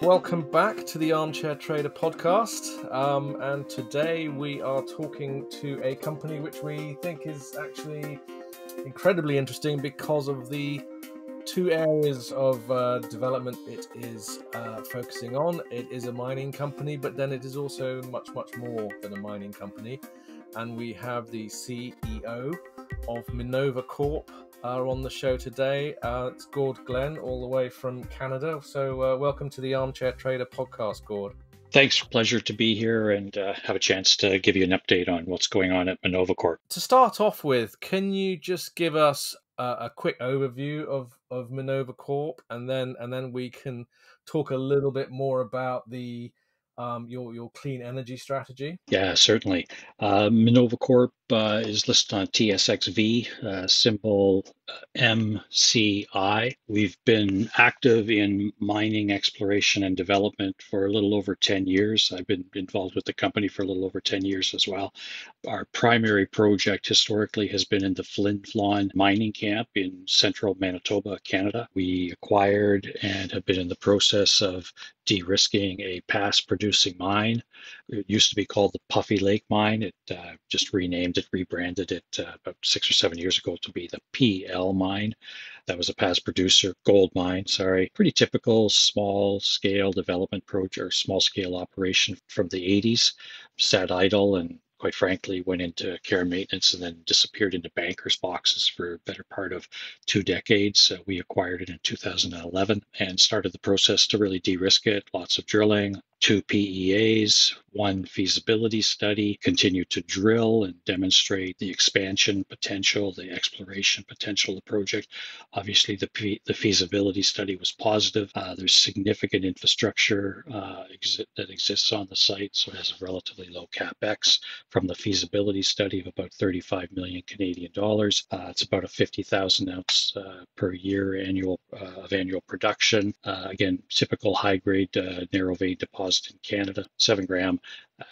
Welcome back to the Armchair Trader podcast. And today we are talking to a company which we think is actually incredibly interesting because of the two areas of development it is focusing on. It is a mining company, but then it is also much more than a mining company. And we have the CEO of Minnova Corp on the show today. It's Gord Glenn, all the way from Canada. So welcome to the Armchair Trader podcast, Gord. Thanks. Pleasure to be here and have a chance to give you an update on what's going on at Minnova Corp. To start off with, can you just give us a quick overview of Minnova Corp, and then we can talk a little bit more about the your clean energy strategy? Yeah, certainly. Minnova Corp is listed on TSXV, symbol MCI. We've been active in mining exploration and development for a little over 10 years. I've been involved with the company for a little over 10 years as well. Our primary project historically has been in the Flin Flon mining camp in central Manitoba, Canada. We acquired and have been in the process of de-risking a past producing mine. It used to be called the Puffy Lake Mine. It just rebranded it about 6 or 7 years ago to be the PL Mine. That was a past producer, gold mine, sorry. Pretty typical small scale development project or small scale operation from the 80s. Sat idle and quite frankly went into care and maintenance and then disappeared into bankers' boxes for a better part of 2 decades. We acquired it in 2011 and started the process to really de-risk it. Lots of drilling, 2 PEAs, 1 feasibility study, continued to drill and demonstrate the expansion potential, the exploration potential of the project. Obviously, the feasibility study was positive. There's significant infrastructure that exists on the site, so it has a relatively low capex from the feasibility study of about 35 million Canadian dollars. It's about a 50,000 ounce per year annual production. Again, typical high grade narrow vein deposit in Canada, 7 gram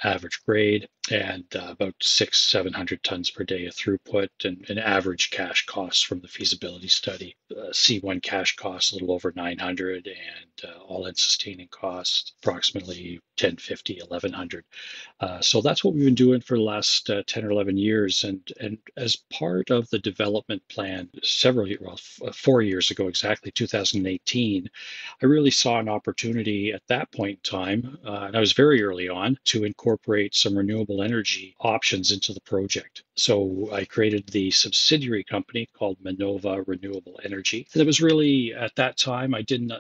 average grade, and about 600-700 tons per day of throughput, and an average cash cost from the feasibility study. C1 cash cost a little over 900, and all-in sustaining cost approximately 1050, 1100. So that's what we've been doing for the last 10 or 11 years. And as part of the development plan, 4 years ago exactly, 2018, I really saw an opportunity at that point in time, and I was very early on, to incorporate some renewable energy options into the project. So I created the subsidiary company called Minnova Renewable Energy. And it was really, at that time, I didn't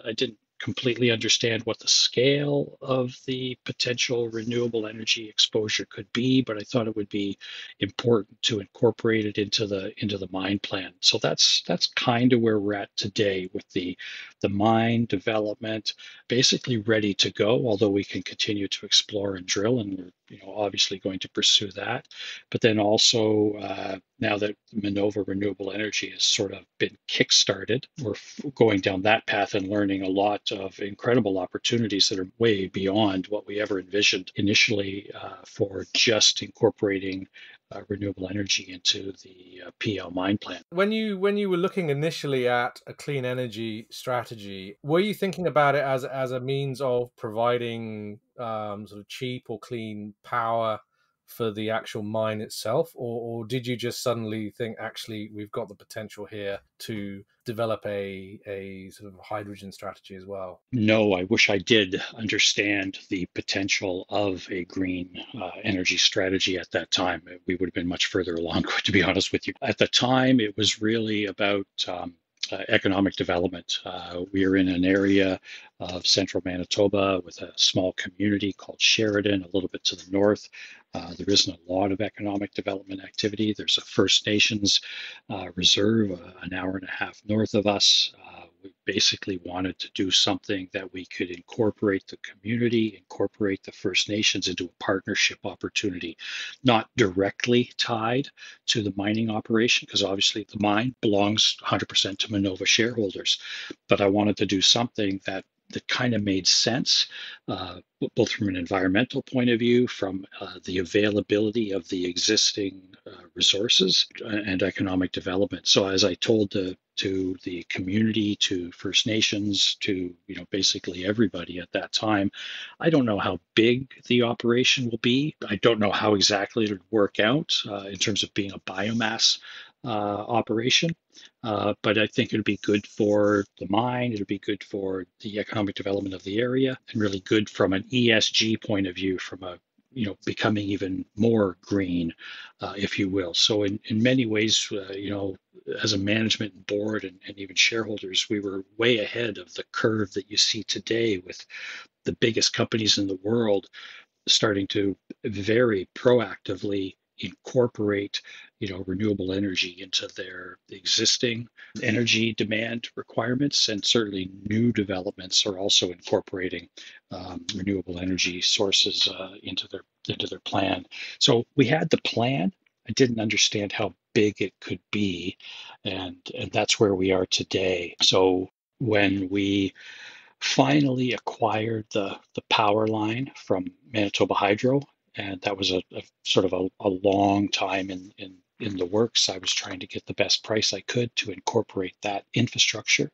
completely understand what the scale of the potential renewable energy exposure could be, but I thought it would be important to incorporate it into the mine plan. So that's kind of where we're at today with the mine development, basically ready to go, although we can continue to explore and drill, and we're obviously going to pursue that. But then also now that Minnova Renewable Energy has sort of been kickstarted, we're going down that path and learning a lot of incredible opportunities that are way beyond what we ever envisioned initially for just incorporating renewable energy into the PL mine plan. When you were looking initially at a clean energy strategy, were you thinking about it as a means of providing sort of cheap or clean power for the actual mine itself, or did you just suddenly think, actually, we've got the potential here to develop a sort of hydrogen strategy as well? No, I wish I did understand the potential of a green energy strategy at that time. We would have been much further along, to be honest with you. At the time, it was really about economic development. We are in an area of central Manitoba with a small community called Sheridan, a little bit to the north. There isn't a lot of economic development activity. There's a First Nations reserve an hour and a half north of us. We basically wanted to do something that we could incorporate the community, incorporate the First Nations into a partnership opportunity, not directly tied to the mining operation, because obviously the mine belongs 100% to Minnova shareholders. But I wanted to do something that that kind of made sense, both from an environmental point of view, from the availability of the existing resources, and economic development. So as I told to the community, to First Nations, to basically everybody at that time, I don't know how big the operation will be. I don't know how exactly it would work out in terms of being a biomass operation. But I think it'd be good for the mine, it'd be good for the economic development of the area, and really good from an ESG point of view, from a becoming even more green, if you will. So in many ways, as a management board and even shareholders, we were way ahead of the curve that you see today with the biggest companies in the world starting to very proactively incorporate renewable energy into their existing energy demand requirements, and certainly new developments are also incorporating renewable energy sources into their plan. So we had the plan. I didn't understand how big it could be, and that's where we are today. So when we finally acquired the power line from Manitoba Hydro, and that was a sort of a long time in the works. I was trying to get the best price I could to incorporate that infrastructure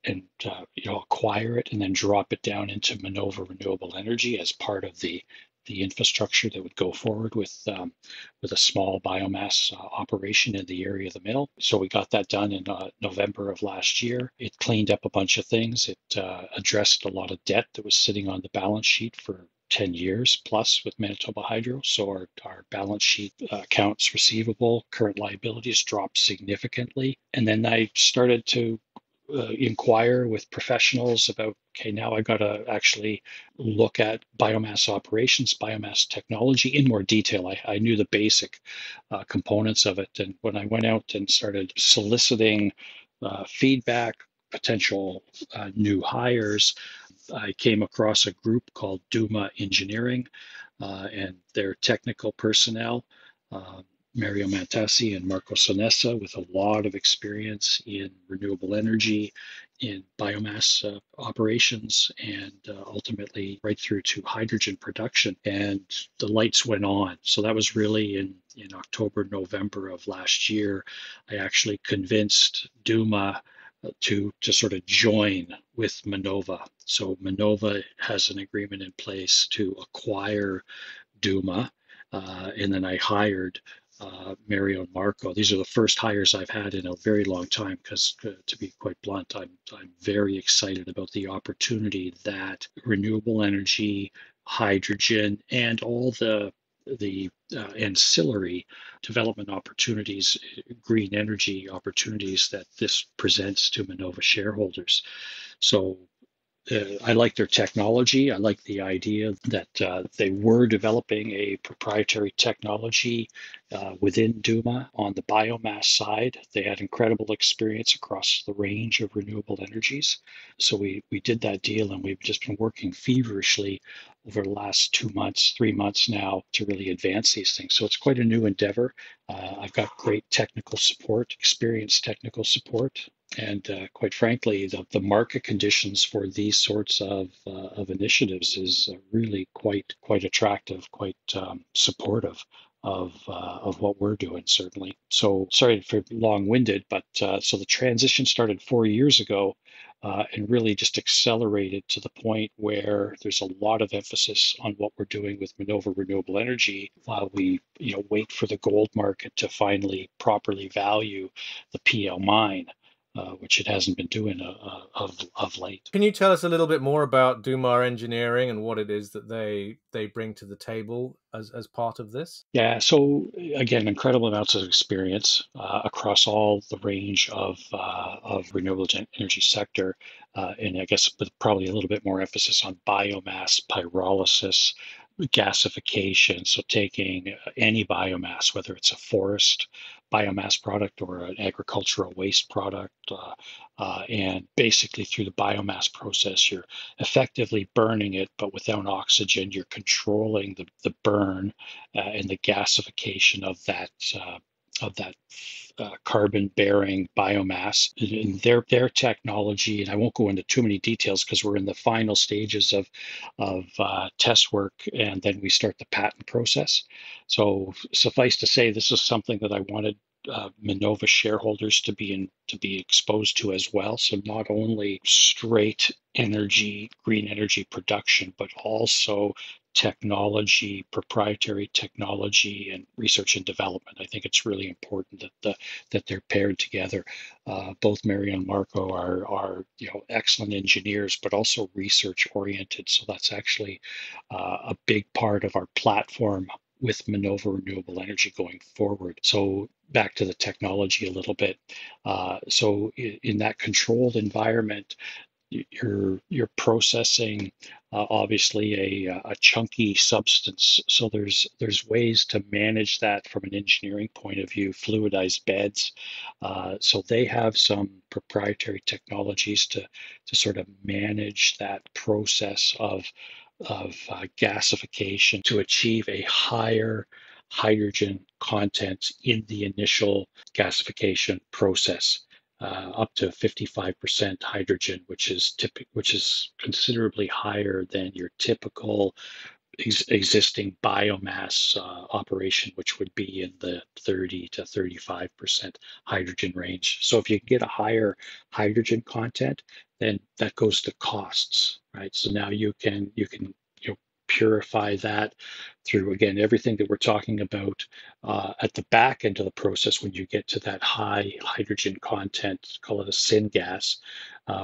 and acquire it and then drop it down into Minnova Renewable Energy as part of the infrastructure that would go forward with a small biomass operation in the area of the mill. So we got that done in November of last year. It cleaned up a bunch of things. It addressed a lot of debt that was sitting on the balance sheet for 10 years plus with Manitoba Hydro. So our balance sheet accounts receivable, current liabilities dropped significantly. And then I started to inquire with professionals about, okay, now I got to actually look at biomass operations, biomass technology in more detail. I knew the basic components of it. And when I went out and started soliciting feedback, potential new hires, I came across a group called DUMA Engineering and their technical personnel. Mario Mantassi and Marco Sonessa, with a lot of experience in renewable energy, in biomass operations, and ultimately right through to hydrogen production. And the lights went on. So that was really in October, November of last year. I actually convinced DUMA to sort of join with Minnova. So Minnova has an agreement in place to acquire DUMA, and then I hired Mario and Marco. These are the first hires I've had in a very long time because, to be quite blunt, I'm very excited about the opportunity that renewable energy, hydrogen, and all the ancillary development opportunities, green energy opportunities that this presents to Minnova shareholders. So I like their technology. I like the idea that they were developing a proprietary technology within DUMA on the biomass side. They had incredible experience across the range of renewable energies. So we did that deal, and we've just been working feverishly over the last 2 months, 3 months now to really advance these things. So it's quite a new endeavor. I've got great technical support, experienced technical support. And quite frankly, the market conditions for these sorts of initiatives is really quite attractive, quite supportive of what we're doing, certainly. So sorry for long-winded, but so the transition started 4 years ago and really just accelerated to the point where there's a lot of emphasis on what we're doing with Minnova Renewable Energy while we wait for the gold market to finally properly value the PL mine. Which it hasn't been doing of late. Can you tell us a little bit more about DUMA Engineering and what it is that they bring to the table as part of this? Yeah, so again, incredible amounts of experience across all the range of renewable energy sector, and I guess with probably a little bit more emphasis on biomass, pyrolysis, gasification. So taking any biomass, whether it's a forest biomass product or an agricultural waste product, and basically through the biomass process, you're effectively burning it, but without oxygen. You're controlling the burn and the gasification of that carbon-bearing biomass. And their technology, and I won't go into too many details because we're in the final stages of test work, and then we start the patent process. So suffice to say, this is something that I wanted Minnova shareholders to be exposed to as well. So not only straight energy, green energy production, but also technology, proprietary technology, and research and development. I think it's really important that they're paired together. Both Mary and Marco are excellent engineers, but also research oriented. So that's actually a big part of our platform with Minnova Renewable Energy going forward. So back to the technology a little bit. So in that controlled environment, you're processing obviously a chunky substance. So there's ways to manage that from an engineering point of view, fluidized beds. So they have some proprietary technologies to sort of manage that process of gasification to achieve a higher hydrogen content in the initial gasification process, up to 55% hydrogen, which is considerably higher than your typical existing biomass operation, which would be in the 30 to 35% hydrogen range. So if you get a higher hydrogen content, then that goes to costs, right? So now you can purify that through, again, everything that we're talking about at the back end of the process. When you get to that high hydrogen content, call it a syngas,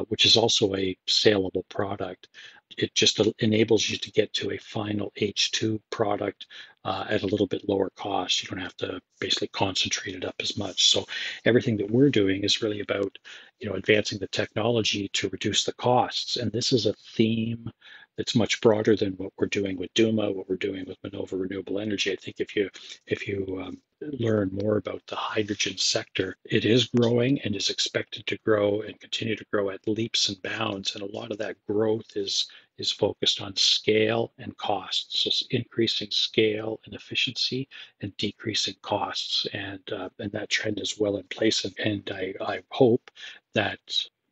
which is also a saleable product. It just enables you to get to a final H2 product at a little bit lower cost. You don't have to basically concentrate it up as much. So everything that we're doing is really about advancing the technology to reduce the costs. And this is a theme that's much broader than what we're doing with DUMA, what we're doing with Minnova Renewable Energy. I think if you learn more about the hydrogen sector, it is growing and is expected to grow and continue to grow at leaps and bounds. And a lot of that growth is focused on scale and costs. So increasing scale and efficiency and decreasing costs. And that trend is well in place. And I hope that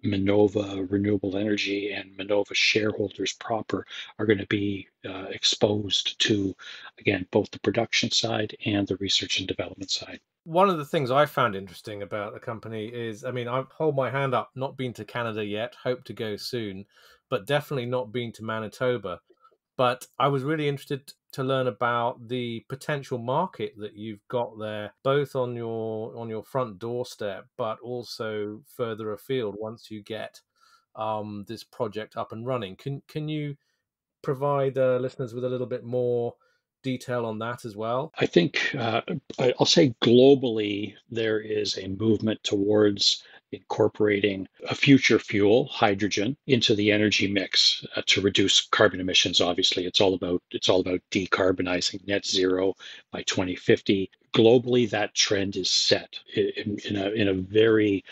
Minnova Renewable Energy and Minnova shareholders proper are going to be exposed to, again, both the production side and the research and development side. One of the things I found interesting about the company is, I mean, I hold my hand up, not been to Canada yet, hope to go soon, but definitely not been to Manitoba. But I was really interested to learn about the potential market that you've got there, both on your front doorstep, but also further afield once you get this project up and running. Can you provide listeners with a little bit more detail on that as well? I think I'll say globally, there is a movement towards incorporating a future fuel, hydrogen, into the energy mix to reduce carbon emissions. Obviously, it's all about decarbonizing net zero by 2050. Globally, that trend is set in a very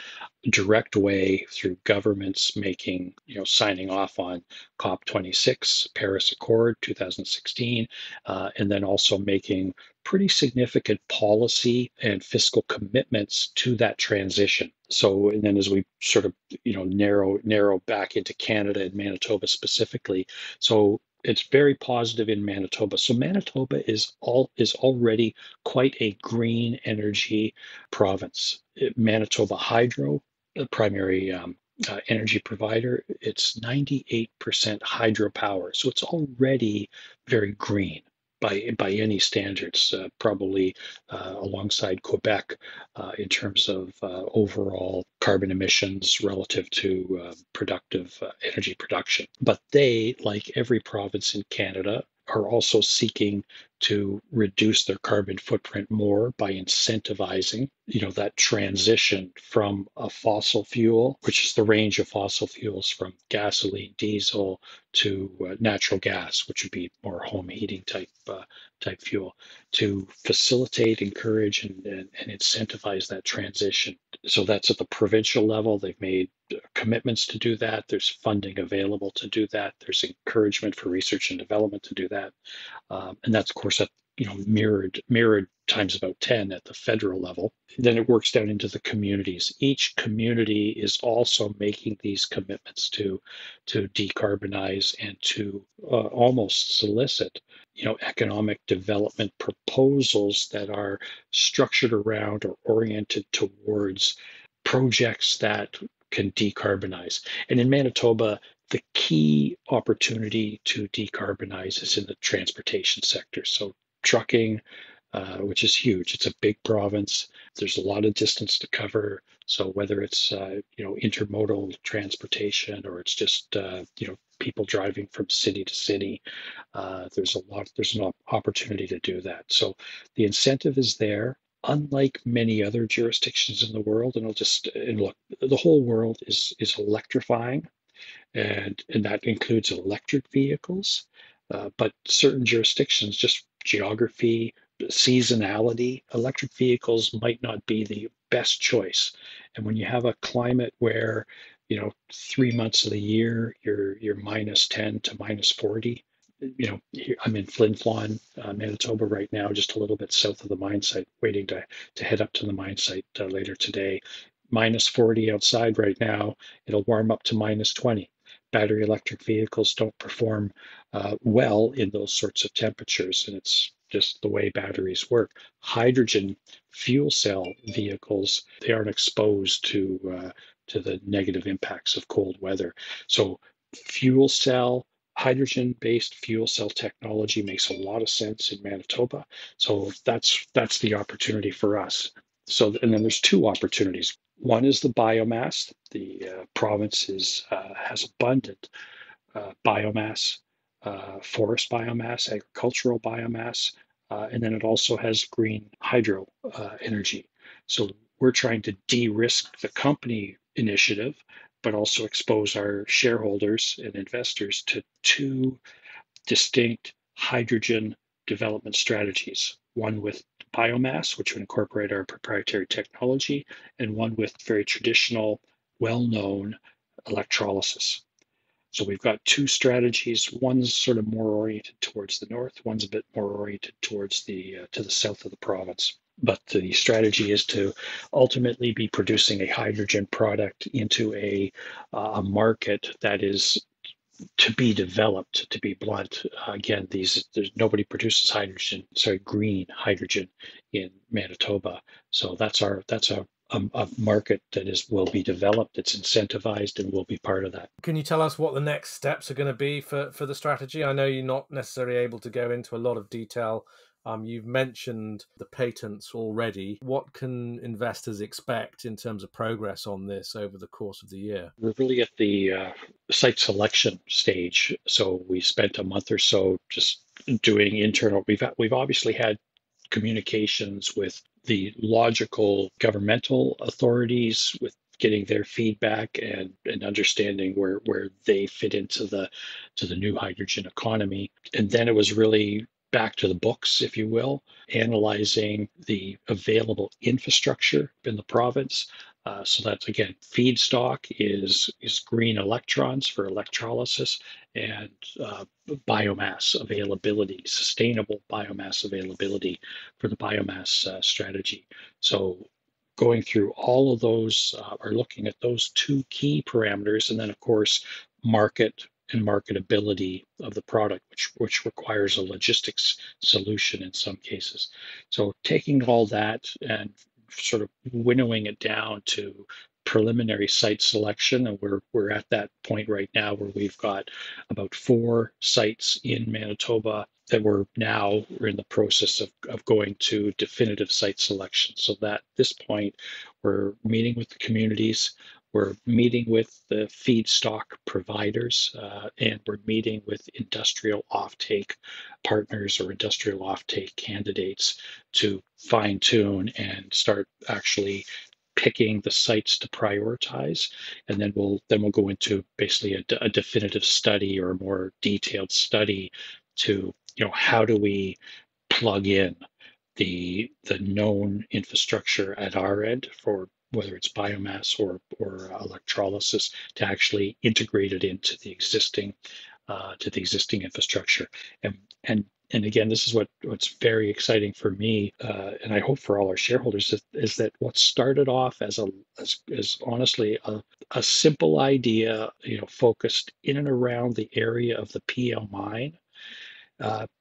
direct way through governments making, signing off on COP26, Paris Accord 2016, and then also making pretty significant policy and fiscal commitments to that transition. So, and then as we sort of, narrow back into Canada and Manitoba specifically, so it's very positive in Manitoba. So Manitoba is already quite a green energy province. Manitoba Hydro, the primary energy provider, it's 98% hydropower. So it's already very green by any standards, probably alongside Quebec in terms of overall carbon emissions relative to productive energy production. But they, like every province in Canada, are also seeking to reduce their carbon footprint more by incentivizing, that transition from a fossil fuel, which is the range of fossil fuels from gasoline, diesel to natural gas, which would be more home heating type fuel, to facilitate, encourage, and incentivize that transition. So that's at the provincial level. They've made commitments to do that. There's funding available to do that. There's encouragement for research and development to do that. And that's, of course, at mirrored times about 10 at the federal level. Then it works down into the communities. Each community is also making these commitments to decarbonize and to almost solicit economic development proposals that are structured around or oriented towards projects that can decarbonize. And in Manitoba, the key opportunity to decarbonize is in the transportation sector. So trucking, which is huge. It's a big province. There's a lot of distance to cover. So whether it's intermodal transportation or it's just people driving from city to city, there's an opportunity to do that. So the incentive is there. Unlike many other jurisdictions in the world, and look, the whole world is electrifying, and that includes electric vehicles. But certain jurisdictions, just geography, seasonality, electric vehicles might not be the best choice. And when you have a climate where 3 months of the year you're -10 to -40. I'm in Flin Flon, Manitoba right now, just a little bit south of the mine site, waiting to head up to the mine site later today. -40 outside right now. It'll warm up to -20. Battery electric vehicles don't perform well in those sorts of temperatures, and it's just the way batteries work. Hydrogen fuel cell vehicles, they aren't exposed to the negative impacts of cold weather. So fuel cell, hydrogen-based fuel cell technology makes a lot of sense in Manitoba. So that's the opportunity for us. So, and then there's two opportunities. One is the biomass. The province has abundant biomass, forest biomass, agricultural biomass, and then it also has green hydro energy. So we're trying to de-risk the company initiative, but also expose our shareholders and investors to two distinct hydrogen development strategies, one with biomass, which would incorporate our proprietary technology, and one with very traditional, well-known electrolysis. So we've got two strategies. One's sort of more oriented towards the north, one's a bit more oriented towards to the south of the province. But the strategy is to ultimately be producing a hydrogen product into a market that is to be developed. To be blunt, again, nobody produces green hydrogen in Manitoba. So that's a market that will be developed, it's incentivized, and will be part of that. Can you tell us what the next steps are going to be for the strategy? I know you're not necessarily able to go into a lot of detail. You've mentioned the patents already. What can investors expect in terms of progress on this over the course of the year? We're really at the site selection stage. So we spent a month or so just doing internal. We've obviously had communications with the logical governmental authorities, with getting their feedback and understanding where they fit into the new hydrogen economy. And then it was really back to the books, if you will, analyzing the available infrastructure in the province. So that's, again, feedstock is green electrons for electrolysis, and biomass availability, sustainable biomass availability for the biomass strategy. So going through all of those, are looking at those two key parameters, and then of course market and marketability of the product, which requires a logistics solution in some cases. So taking all that and sort of winnowing it down to preliminary site selection, and we're at that point right now where we've got about 4 sites in Manitoba that we're in the process of going to definitive site selection. So that at this point, we're meeting with the communities, we're meeting with the feedstock providers, and we're meeting with industrial offtake partners or industrial offtake candidates to fine tune and start actually picking the sites to prioritize. And then we'll go into basically a definitive study or a more detailed study to, how do we plug in the known infrastructure at our end for whether it's biomass or electrolysis, to actually integrate it into the existing infrastructure. And And again, this is what's very exciting for me, and I hope for all our shareholders, is that what started off as honestly a simple idea, focused in and around the area of the PL mine,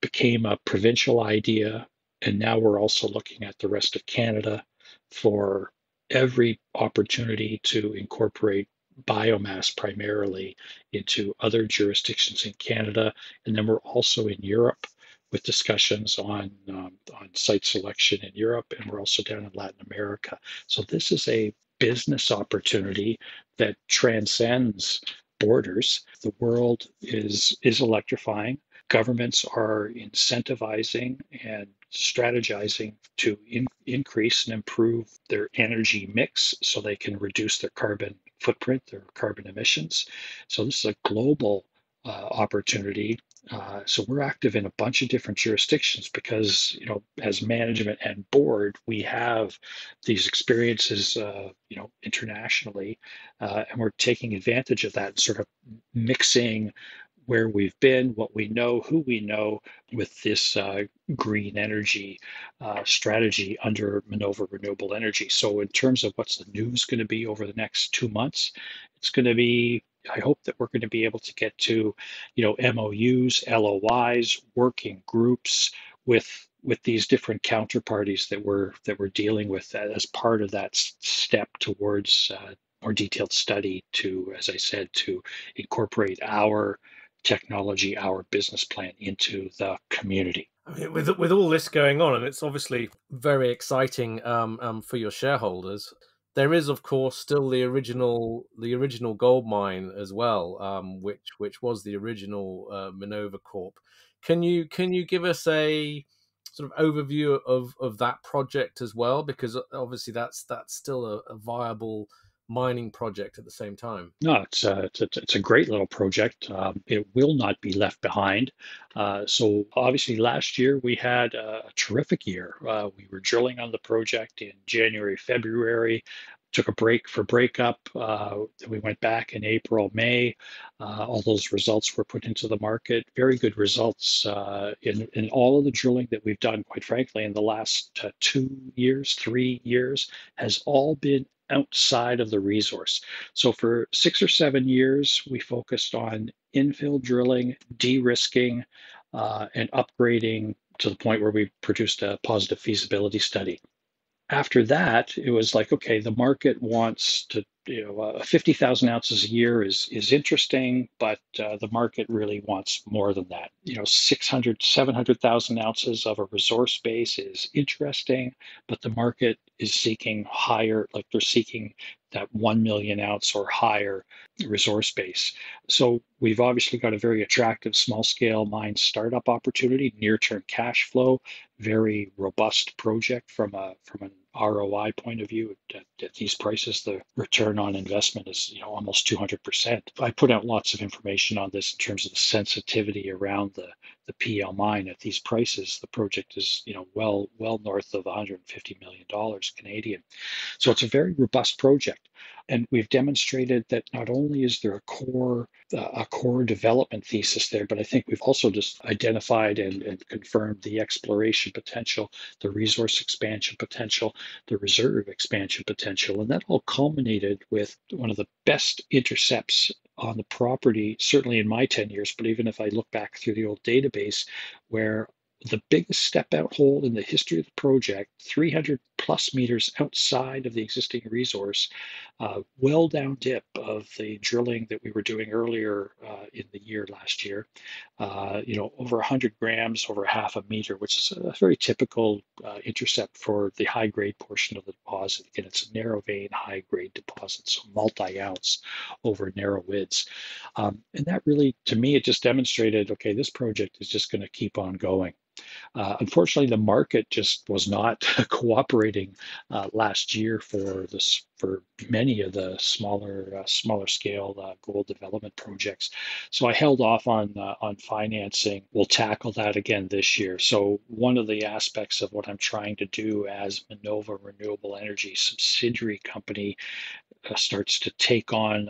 became a provincial idea, and now we're also looking at the rest of Canada for every opportunity to incorporate biomass primarily into other jurisdictions in Canada. And then we're also in Europe with discussions on site selection in Europe, and we're also down in Latin America. So this is a business opportunity that transcends borders. The world is electrifying. Governments are incentivizing and strategizing to increase and improve their energy mix so they can reduce their carbon footprint, their carbon emissions. So this is a global opportunity. So we're active in a bunch of different jurisdictions because, as management and board, we have these experiences, internationally, and we're taking advantage of that, sort of mixing where we've been, what we know, who we know, with this green energy strategy under Minnova Renewable Energy. So in terms of what's the news going to be over the next 2 months, it's going to be, I hope that we're going to be able to get to, MOUs, LOIs, working groups with these different counterparties that we're dealing with as part of that step towards more detailed study to, as I said, to incorporate our technology, our business plan into the community. I mean, with all this going on, and it's obviously very exciting for your shareholders. There is, of course, still the original gold mine as well, which was the original Minnova Corp. Can you give us a sort of overview of that project as well? Because obviously that's still a viable mining project at the same time. No, it's a great little project. It will not be left behind. So obviously, last year we had a terrific year. We were drilling on the project in January, February. Took a break for breakup. We went back in April, May. All those results were put into the market. Very good results in all of the drilling that we've done. Quite frankly, in the last 2 years, 3 years, has all been outside of the resource. So for 6 or 7 years, we focused on infill drilling, de-risking, and upgrading to the point where we produced a positive feasibility study. After that, it was like, okay, the market wants to, 50,000 ounces a year is interesting, but the market really wants more than that. 600, 700,000 ounces of a resource base is interesting, but the market is seeking higher, like they're seeking that 1 million ounce or higher resource base. So we've obviously got a very attractive small scale mine startup opportunity, near term cash flow, very robust project from an ROI point of view. At these prices, the return on investment is almost 200%. I put out lots of information on this in terms of the sensitivity around the PL mine. At these prices, the project is well north of $150 million Canadian. So it's a very robust project. And we've demonstrated that not only is there a core development thesis there, but I think we've also just identified and confirmed the exploration potential, the resource expansion potential, the reserve expansion potential. And that all culminated with one of the best intercepts on the property, certainly in my 10 years, but even if I look back through the old database, where the biggest step out hole in the history of the project, 300 plus meters outside of the existing resource, well down dip of the drilling that we were doing earlier in the year last year, over 100 grams over half a meter, which is a very typical intercept for the high grade portion of the deposit. Again, it's a narrow vein, high grade deposit, so multi ounce over narrow widths. And that really, to me, it just demonstrated, okay, this project is just going to keep on going. Unfortunately, the market just was not cooperating last year for many of the smaller scale gold development projects. So I held off on financing. We'll tackle that again this year. So one of the aspects of what I'm trying to do as Minnova Renewable Energy subsidiary company starts to take on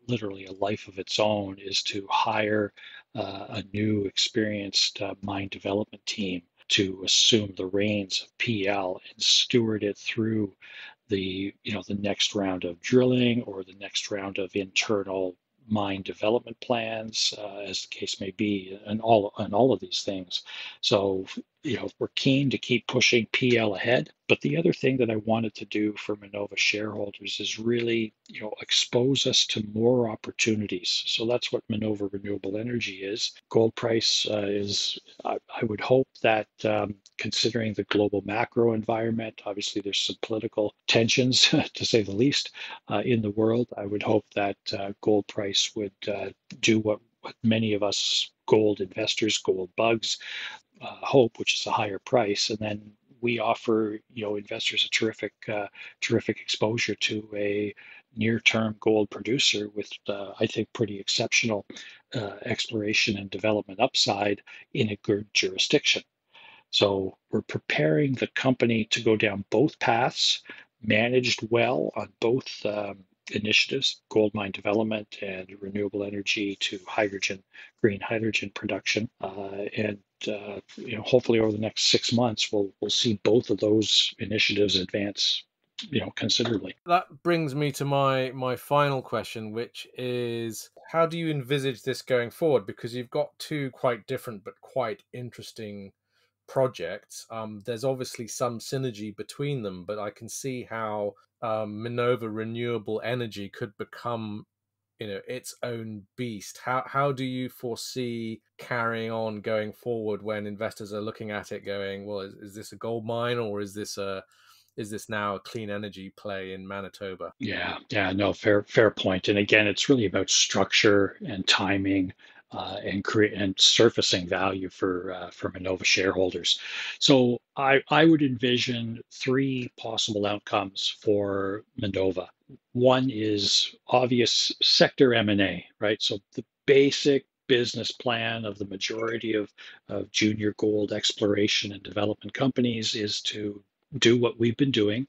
literally a life of its own is to hire a new experienced mine development team to assume the reins of PL and steward it through the next round of drilling or the next round of internal mine development plans, as the case may be, and all of these things. So we're keen to keep pushing PL ahead. But the other thing that I wanted to do for Minnova shareholders is really expose us to more opportunities. So that's what Minnova Renewable Energy is. Gold price is, I would hope that considering the global macro environment, obviously there's some political tensions, to say the least, in the world. I would hope that gold price would do what many of us gold investors, gold bugs, hope, which is a higher price, and then we offer investors a terrific exposure to a near-term gold producer with I think pretty exceptional exploration and development upside in a good jurisdiction. So we're preparing the company to go down both paths, managed well on both initiatives, gold mine development and renewable energy to green hydrogen production. And hopefully over the next 6 months, we'll see both of those initiatives advance considerably. That brings me to my final question, which is, how do you envisage this going forward? Because you've got two quite different but quite interesting projects. There's obviously some synergy between them, but I can see how Minnova Renewable Energy could become its own beast. How do you foresee carrying on going forward when investors are looking at it going, well, is this a gold mine, or is this now a clean energy play in Manitoba? Yeah, no, fair point. And again, it's really about structure and timing, and surfacing value for Minnova shareholders. So I would envision three possible outcomes for Minnova. One is obvious sector M&A, right? So the basic business plan of the majority of junior gold exploration and development companies is to do what we've been doing,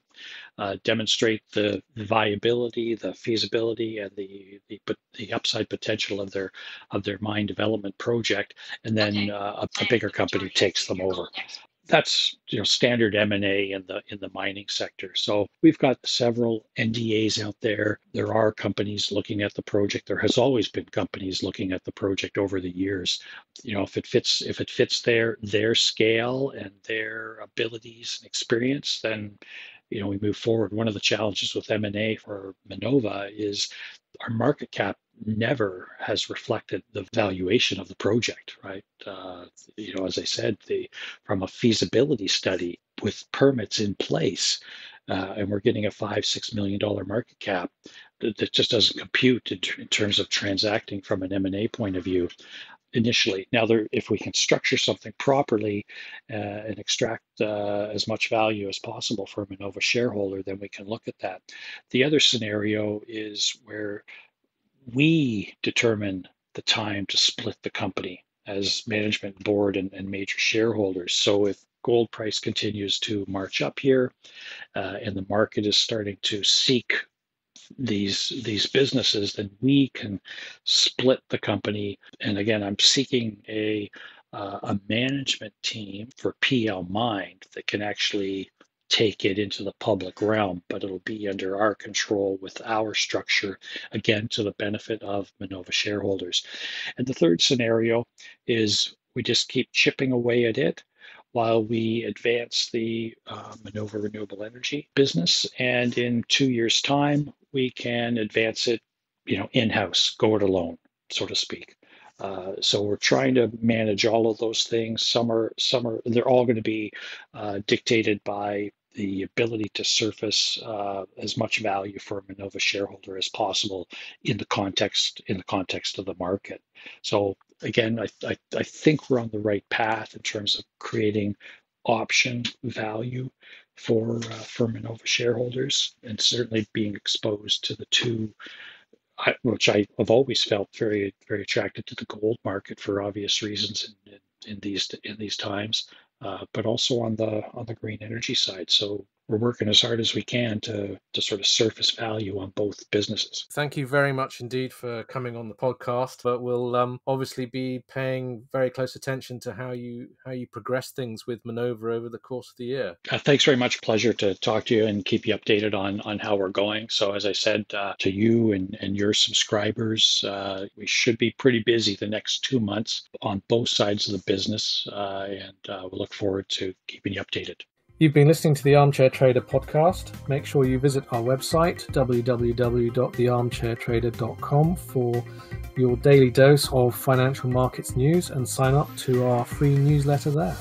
demonstrate the viability, the feasibility, and the upside potential of their mine development project, and then a bigger company takes them over. That's standard M&A in the mining sector. So we've got several NDAs out there. There are companies looking at the project. There has always been companies looking at the project over the years. If it fits their scale and their abilities and experience, then we move forward. One of the challenges with M&A for Minnova is our market cap never has reflected the valuation of the project, right? As I said, from a feasibility study with permits in place, and we're getting a $5-6 million market cap, that just doesn't compute in terms of transacting from an M&A point of view initially. Now, if we can structure something properly and extract as much value as possible for a Minnova shareholder, then we can look at that. The other scenario is where we determine the time to split the company as management, board, and major shareholders. So if gold price continues to march up here, and the market is starting to seek these businesses, then we can split the company. And again, I'm seeking a management team for PL Mind that can actually take it into the public realm, but it'll be under our control with our structure, again, to the benefit of Minnova shareholders. And the third scenario is we just keep chipping away at it while we advance the Minnova Renewable Energy business. And in 2 years' time, we can advance it, in-house, go it alone, so to speak. So we're trying to manage all of those things. They're all going to be dictated by the ability to surface as much value for a Minnova shareholder as possible in the context of the market. So again, I think we're on the right path in terms of creating option value for Minnova shareholders, and certainly being exposed to the two, which I have always felt very attracted to the gold market for obvious reasons in these times, but also on the green energy side. So working as hard as we can to sort of surface value on both businesses. Thank you very much indeed for coming on the podcast, but we'll obviously be paying very close attention to how you progress things with Minnova over the course of the year. Thanks very much. Pleasure to talk to you and keep you updated on how we're going. So as I said to you and your subscribers, we should be pretty busy the next 2 months on both sides of the business, and we'll look forward to keeping you updated. You've been listening to the Armchair Trader podcast. Make sure you visit our website, www.thearmchairtrader.com, for your daily dose of financial markets news and sign up to our free newsletter there.